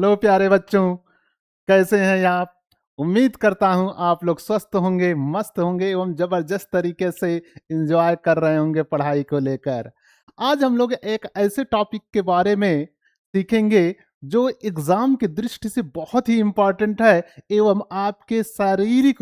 Hello प्यारे बच्चों, कैसे हैं आप? उम्मीद करता हूं आप लोग स्वस्थ होंगे, मस्त होंगे एवं जबरदस्त तरीके से एंजॉय कर रहे होंगे पढ़ाई को लेकर। आज हम लोग एक ऐसे टॉपिक के बारे में सीखेंगे जो एग्जाम की दृष्टि से बहुत ही इम्पोर्टेंट है एवं आपके शारीरिक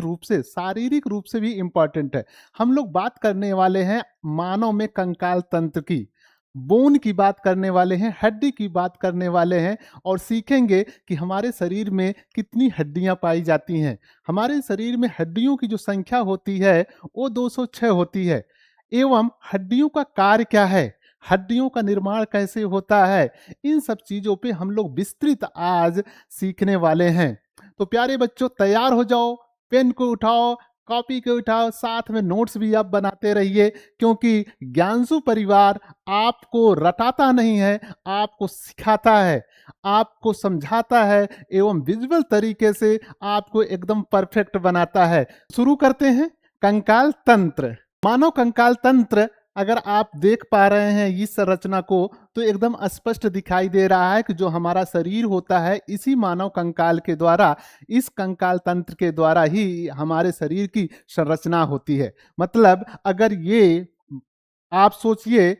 रूप से भी इम्पोर्टेंट है। हम लोग बात करने वाले हैं मानव में कंकाल तंत्र की, बोन की बात करने वाले हैं, हड्डी की बात करने वाले हैं और सीखेंगे कि हमारे शरीर में कितनी हड्डियां पाई जाती हैं। हमारे शरीर में हड्डियों की जो संख्या होती है वो 206 होती है। एवं हड्डियों का कार्य क्या है, हड्डियों का निर्माण कैसे होता है, इन सब चीजों पे हम लोग विस्तृत आज सीखने वाले हैं। तो प्यारे बच्चों, तैयार हो जाओ, पेन को उठाओ, कॉपी को उठाओ, साथ में नोट्स भी आप बनाते रहिए, क्योंकि ज्ञानसु परिवार आपको रटाता नहीं है, आपको सिखाता है, आपको समझाता है एवं विजुअल तरीके से आपको एकदम परफेक्ट बनाता है। शुरू करते हैं। कंकाल तंत्र, मानव कंकाल तंत्र अगर आप देख पा रहे हैं इस संरचना को तो एकदम स्पष्ट दिखाई दे रहा है कि जो हमारा शरीर होता है इसी मानव कंकाल के द्वारा, इस कंकाल तंत्र के द्वारा ही हमारे शरीर की संरचना होती है। मतलब अगर ये आप सोचिए,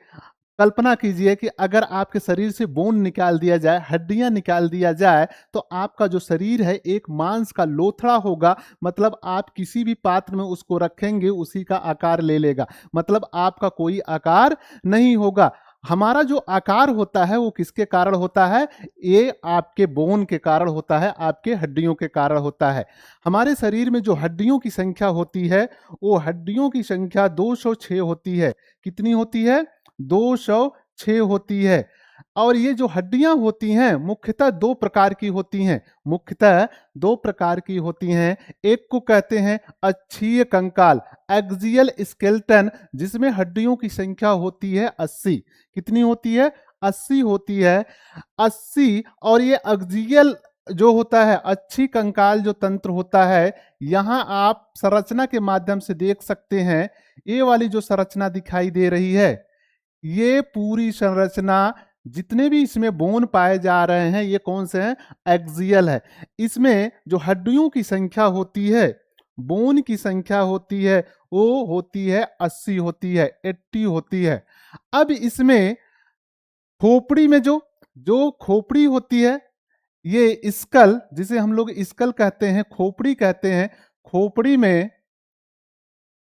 कल्पना कीजिए कि अगर आपके शरीर से बोन निकाल दिया जाए, हड्डियां निकाल दिया जाए, तो आपका जो शरीर है एक मांस का लोथड़ा होगा। मतलब आप किसी भी पात्र में उसको रखेंगे उसी का आकार ले लेगा, मतलब आपका कोई आकार नहीं होगा। हमारा जो आकार होता है वो किसके कारण होता है? ये आपके बोन के कारण होता है, आपके हड्डियों के कारण होता है। हमारे शरीर में जो हड्डियों की संख्या होती है वो हड्डियों की संख्या 206 होती है। कितनी होती है? 206 होती है। और ये जो हड्डियां होती हैं मुख्यतः दो प्रकार की होती हैं, मुख्यतः दो प्रकार की होती हैं। एक को कहते हैं अक्षीय कंकाल, एक्सियल स्केलेटन, जिसमें हड्डियों की संख्या होती है 80। कितनी होती है? 80 होती है, 80। और ये एक्सियल जो होता है, अच्छी कंकाल जो तंत्र होता है, यहां आप संरचना के माध्यम से देख सकते हैं। ये वाली जो संरचना दिखाई दे रही है, ये पूरी संरचना, जितने भी इसमें बोन पाए जा रहे हैं ये कौन से हैं? एक्सियल है। इसमें जो हड्डियों की संख्या होती है, बोन की संख्या होती है, वो होती है 80 होती है, 80 होती है। अब इसमें खोपड़ी में जो जो खोपड़ी होती है, ये स्कल, जिसे हम लोग स्कल कहते हैं, खोपड़ी कहते हैं। खोपड़ी में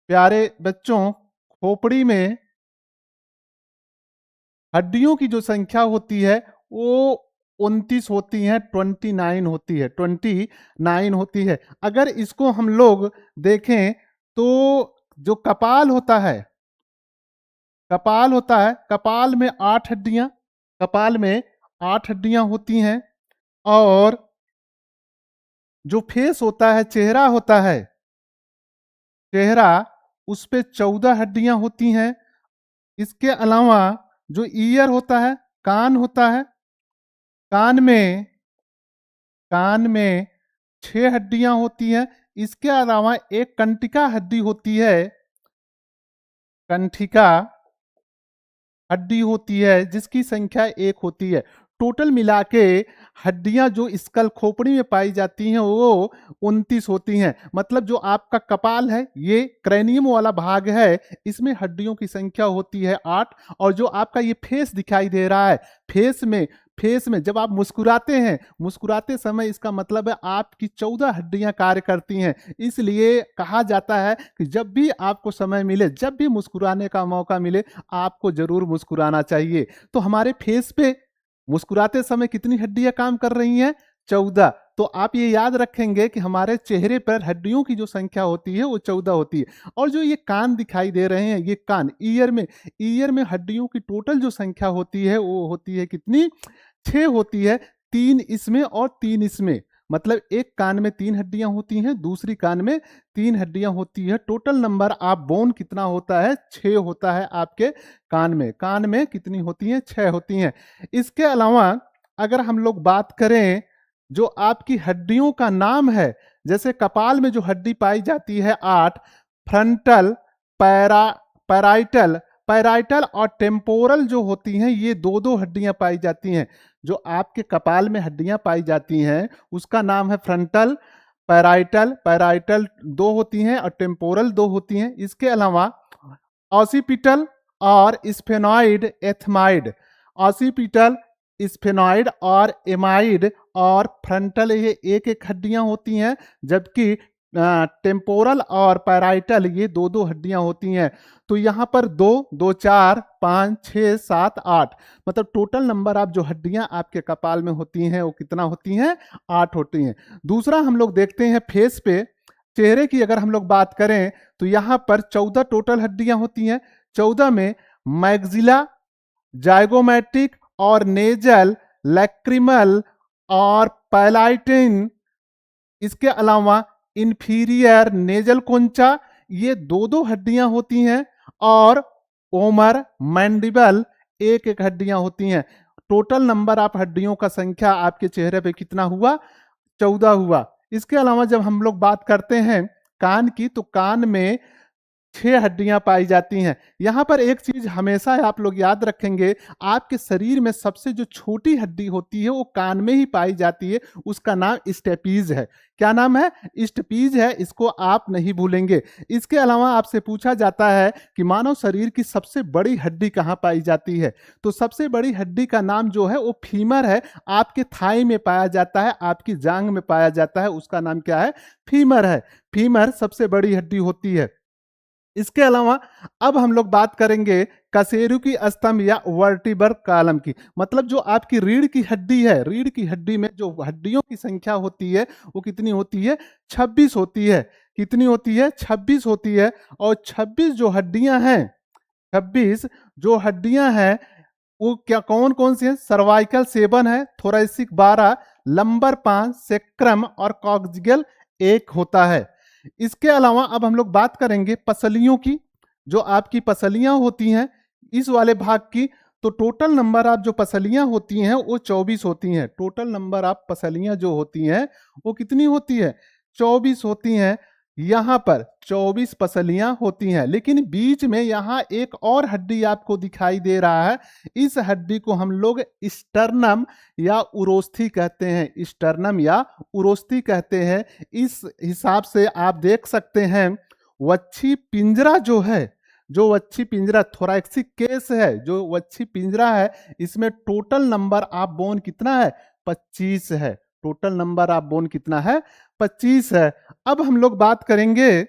प्यारे बच्चों, खोपड़ी में हड्डियों की जो संख्या होती है वो 29 होती है, 29 होती है, 29 होती है। अगर इसको हम लोग देखें तो जो कपाल होता है, कपाल में 8 हड्डियां, कपाल में 8 हड्डियां होती हैं। और जो फेस होता है, चेहरा होता है, चेहरा, उस पे 14 हड्डियां होती हैं। इसके अलावा जो ईयर होता है, कान होता है, कान में कान में 6 हड्डियां होती हैं। इसके अलावा एक कंटिका हड्डी होती है, कंठिका हड्डी होती है, जिसकी संख्या 1 होती है। टोटल मिला के हड्डियां जो स्कल खोपड़ी में पाई जाती हैं वो 29 होती हैं। मतलब जो आपका कपाल है, ये क्रैनियम वाला भाग है, इसमें हड्डियों की संख्या होती है 8। और जो आपका ये फेस दिखाई दे रहा है, फेस में जब आप मुस्कुराते हैं, मुस्कुराते समय इसका मतलब है आपकी 14 हड्डियां कार्य करती हैं। इसलिए कहा जाता है कि जब भी आपको समय मिले, जब भी मुस्कुराने का मौका मिले, आपको जरूर मुस्कुराना चाहिए। तो हमारे फेस पे मुस्कुराते समय कितनी हड्डियां काम कर रही हैं? 14। तो आप ये याद रखेंगे कि हमारे चेहरे पर हड्डियों की जो संख्या होती है वो 14 होती है। और जो ये कान दिखाई दे रहे हैं, ये कान, ईयर में हड्डियों की टोटल जो संख्या होती है वो होती है कितनी? 6 होती है। 3 इसमें और 3 इसमें, मतलब एक कान में 3 हड्डियां होती हैं, दूसरी कान में 3 हड्डियां होती है। टोटल नंबर आप बोन कितना होता है? 6 होता है आपके कान में कितनी होती हैं? 6 होती हैं। इसके अलावा अगर हम लोग बात करें जो आपकी हड्डियों का नाम है, जैसे कपाल में जो हड्डी पाई जाती है 8, फ्रंटल, पैरा पैराइटल पैराइटल और टेम्पोरल जो होती हैं, ये दो दो हड्डियां पाई जाती हैं। जो आपके कपाल में हड्डियां पाई जाती हैं उसका नाम है फ्रंटल, पैराइटल। पैराइटल 2 होती हैं और टेम्पोरल 2 होती हैं। इसके अलावा ऑसिपिटल और स्फेनॉइड एथमाइड। ऑसिपिटल, स्फेनॉइड और एमाइड और फ्रंटल, ये एक एक हड्डियां होती हैं, जबकि टेम्पोरल और पैराइटल ये 2-2 हड्डियां होती हैं। तो यहाँ पर 2, 2, 4, 5, 6, 7, 8, मतलब टोटल नंबर आप जो हड्डियां आपके कपाल में होती हैं वो कितना होती हैं? 8 होती हैं। दूसरा हम लोग देखते हैं फेस पे, चेहरे की अगर हम लोग बात करें तो यहाँ पर 14 टोटल हड्डियां होती हैं। 14 में मैक्सिला, जाइगोमैटिक और नेजल, लैक्रिमल और पैलाइटिन, इसके अलावा इंफीरियर नेजल कोंचा, ये 2-2 हड्डियां होती हैं, और ओमर, मैंडिबल, एक एक हड्डियां होती हैं। टोटल नंबर आप हड्डियों का संख्या आपके चेहरे पे कितना हुआ? 14 हुआ। इसके अलावा जब हम लोग बात करते हैं कान की, तो कान में 6 हड्डियां पाई जाती हैं। यहां पर एक चीज हमेशा आप लोग याद रखेंगे, आपके शरीर में सबसे जो छोटी हड्डी होती है वो कान में ही पाई जाती है, उसका नाम स्टेपीज है। क्या नाम है? स्टेपीज है, इसको आप नहीं भूलेंगे। इसके अलावा आपसे पूछा जाता है कि मानव शरीर की सबसे बड़ी हड्डी कहां पाई जाती है, तो सबसे बड़ी हड्डी का नाम जो है वो फीमर है। आपके थाई में पाया जाता है, आपकी जांग में पाया जाता है, उसका नाम क्या है? फीमर है। फीमर सबसे बड़ी हड्डी होती है। इसके अलावा अब हम लोग बात करेंगे कशेरु की स्तंभ या वर्टिबर कॉलम की। मतलब जो आपकी रीढ़ की हड्डी है, रीढ़ की हड्डी में जो हड्डियों की संख्या होती है वो कितनी होती है? 26 होती है। कितनी होती है? 26 होती है। और 26 जो हड्डियां हैं, 26 जो हड्डियां हैं वो क्या कौन कौन सी है? सर्वाइकल 7 है, थोरैसिक 12, लंबर 5, सेक्रम और कॉक्सिगल 1 होता है। इसके अलावा अब हम लोग बात करेंगे पसलियों की। जो आपकी पसलियां होती हैं इस वाले भाग की, तो टोटल नंबर आप जो पसलियां होती हैं वो 24 होती हैं। टोटल नंबर आप पसलियां जो होती हैं वो कितनी होती है? 24 होती हैं। यहां पर 24 पसलियां होती हैं, लेकिन बीच में यहां एक और हड्डी आपको दिखाई दे रहा है। इस हड्डी को हम लोग स्टर्नम या उरोस्थी कहते हैं। स्टर्नम या उरोस्थी कहते हैं। इस हिसाब से आप देख सकते हैं वच्छी पिंजरा जो है, जो वच्छी पिंजरा थोरैक्सिक केस है, जो वच्छी पिंजरा है, इसमें टोटल नंबर आप बोन कितना है? 25 है। टोटल नंबर आप बोन कितना है? 25 है। अब हम लोग बात करेंगे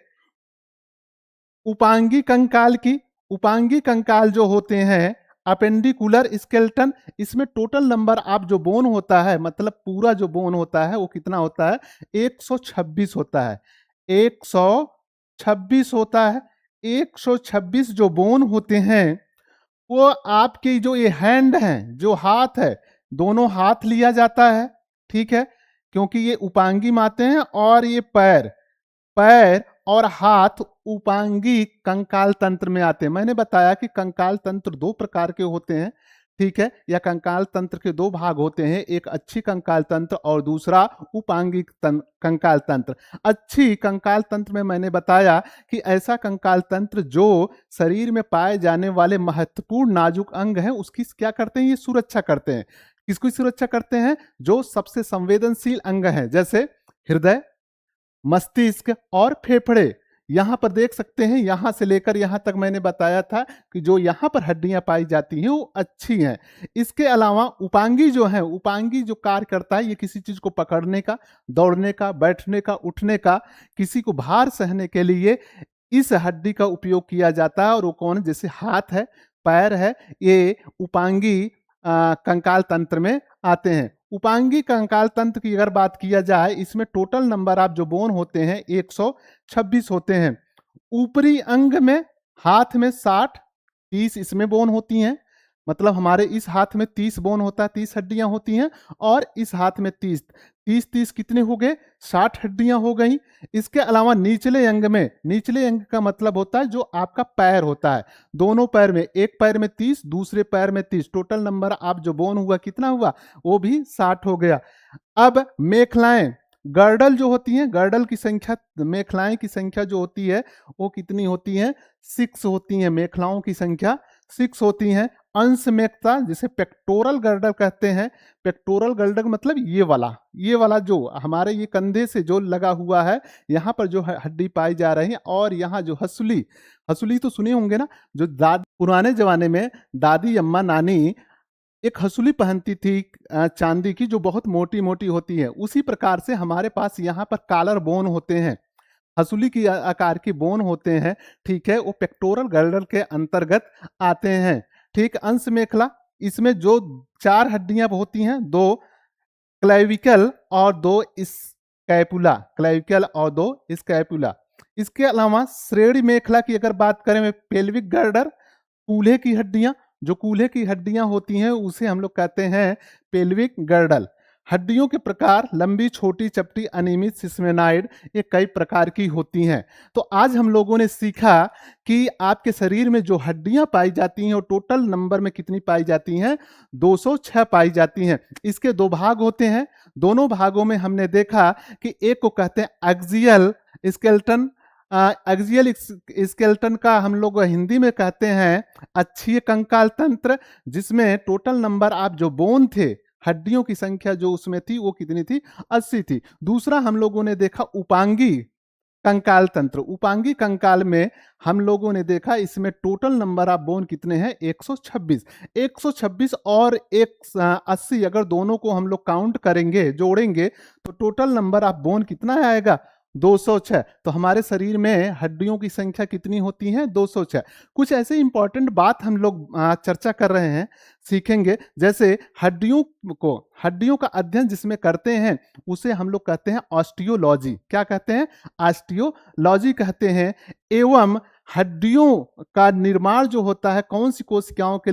उपांगी कंकाल की। उपांगी कंकाल जो होते हैं अपेंडिकुलर स्केलेटन, इसमें टोटल नंबर आप जो बोन होता है, मतलब पूरा जो बोन होता है वो कितना होता है? 126 होता है। 126 होता है। 126 जो बोन होते हैं वो आपके जो ये हैंड हैं, जो हाथ है, दोनों हाथ लिया जाता है, ठीक है, क्योंकि ये उपांगी माते हैं। और ये पैर, पैर और हाथ उपांगी कंकाल तंत्र में आते हैं। मैंने बताया कि कंकाल तंत्र 2 प्रकार के होते हैं, ठीक है, या कंकाल तंत्र के 2 भाग होते हैं, एक अच्छी कंकाल तंत्र और दूसरा उपांगी कंकाल तंत्र। अच्छी कंकाल तंत्र में मैंने बताया कि ऐसा कंकाल तंत्र जो शरीर में पाए जाने वाले महत्वपूर्ण नाजुक अंग हैं उसकी क्या करते हैं? ये सुरक्षा करते हैं। किसकी सुरक्षा करते हैं? जो सबसे संवेदनशील अंग हैं, जैसे हृदय, मस्तिष्क और फेफड़े। यहां पर देख सकते हैं, यहां से लेकर यहां तक मैंने बताया था कि जो यहां पर हड्डियां पाई जाती हैं वो अच्छी हैं। इसके अलावा उपांगी जो है, उपांगी जो कार्य करता है, ये किसी चीज को पकड़ने का, दौड़ने का, बैठने का, उठने का, किसी को भार सहने के लिए इस हड्डी का उपयोग किया जाता है। और वो कौन? जैसे हाथ है, पैर है, ये उपांगी कंकाल तंत्र में आते हैं। उपांगी कंकाल तंत्र की अगर बात किया जाए, इसमें टोटल नंबर आप जो बोन होते हैं 126 होते हैं। ऊपरी अंग में हाथ में 60, 30 इसमें बोन होती हैं। मतलब हमारे इस हाथ में 30 बोन होता है, 30 हड्डियां होती हैं, और इस हाथ में 30, 30 कितने हो गए? 60 हड्डियां हो गई। इसके अलावा निचले अंग में, निचले अंग का मतलब होता है जो आपका पैर होता है, दोनों पैर में, एक पैर में 30, दूसरे पैर में 30, टोटल नंबर आप जो बोन हुआ कितना हुआ? वो भी 60 हो गया। अब मेखलाएं, गर्डल जो होती हैं, गर्डल की संख्या, मेखलाएं की संख्या जो होती है वो कितनी होती है? 6 होती है। मेखलाओं की संख्या 6 होती हैं। अंशमेखता जिसे पेक्टोरल गर्डर कहते हैं। पेक्टोरल गर्डर मतलब ये वाला जो हमारे ये कंधे से जो लगा हुआ है, यहाँ पर जो हड्डी पाई जा रही है। और यहाँ जो हसूली, हसूली तो सुने होंगे ना, जो पुराने जमाने में दादी अम्मा नानी एक हसूली पहनती थी चांदी की, जो बहुत मोटी मोटी होती है। उसी प्रकार से हमारे पास यहाँ पर कॉलर बोन होते हैं, हसूली की आकार की बोन होते हैं, ठीक है, वो पेक्टोरल गर्डर के अंतर्गत आते हैं। ठीक, अंश मेखला, इसमें जो 4 हड्डियां होती हैं, 2 क्लेविकल और 2 स्कैपुला, क्लेविकल और 2 स्कैपुला। इसके अलावा श्रेणी मेखला की अगर बात करें में, पेल्विक गर्डर, कूल्हे की हड्डियां, जो कूल्हे की हड्डियां होती हैं उसे हम लोग कहते हैं पेल्विक गर्डल। हड्डियों के प्रकार लंबी, छोटी, चपटी, अनियमित, सिस्मेनाइड, ये कई प्रकार की होती हैं। तो आज हम लोगों ने सीखा कि आपके शरीर में जो हड्डियां पाई जाती हैं वो टोटल नंबर में कितनी पाई जाती हैं, 206 पाई जाती हैं। इसके 2 भाग होते हैं। दोनों भागों में हमने देखा कि एक को कहते हैं एक्सियल स्केलेटन, एक्सियल स्केलेटन का हम लोग हिंदी में कहते हैं अक्षीय कंकाल तंत्र, जिसमें टोटल नंबर आप जो बोन थे, हड्डियों की संख्या जो उसमें थी वो कितनी थी, 80 थी। दूसरा हम लोगों ने देखा उपांगी कंकाल तंत्र। उपांगी कंकाल में हम लोगों ने देखा इसमें टोटल नंबर ऑफ बोन कितने हैं, 126। 126 और 80 अगर दोनों को हम लोग काउंट करेंगे, जोड़ेंगे, तो टोटल नंबर ऑफ बोन कितना आएगा, 206। तो हमारे शरीर में हड्डियों की संख्या कितनी होती है, 206। कुछ ऐसे इंपॉर्टेंट बात हम लोग चर्चा कर रहे हैं, सीखेंगे। जैसे हड्डियों का अध्ययन जिसमें करते हैं उसे हम लोग कहते हैं ऑस्टियोलॉजी। क्या कहते हैं, ऑस्टियोलॉजी कहते हैं। एवं हड्डियों का निर्माण जो होता है कौन सी कोशिकाओं के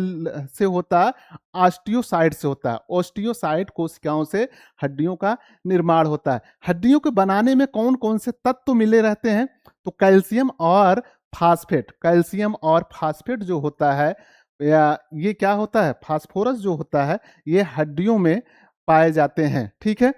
से होता है, ऑस्टियोसाइट से होता है। ऑस्टियोसाइट कोशिकाओं से हड्डियों का निर्माण होता है। हड्डियों को बनाने में कौन कौन से तत्व मिले रहते हैं, तो कैल्शियम और फास्फेट। कैल्शियम और फास्फेट जो होता है, या ये क्या होता है, फास्फोरस जो होता है, ये हड्डियों में पाए जाते हैं। ठीक है,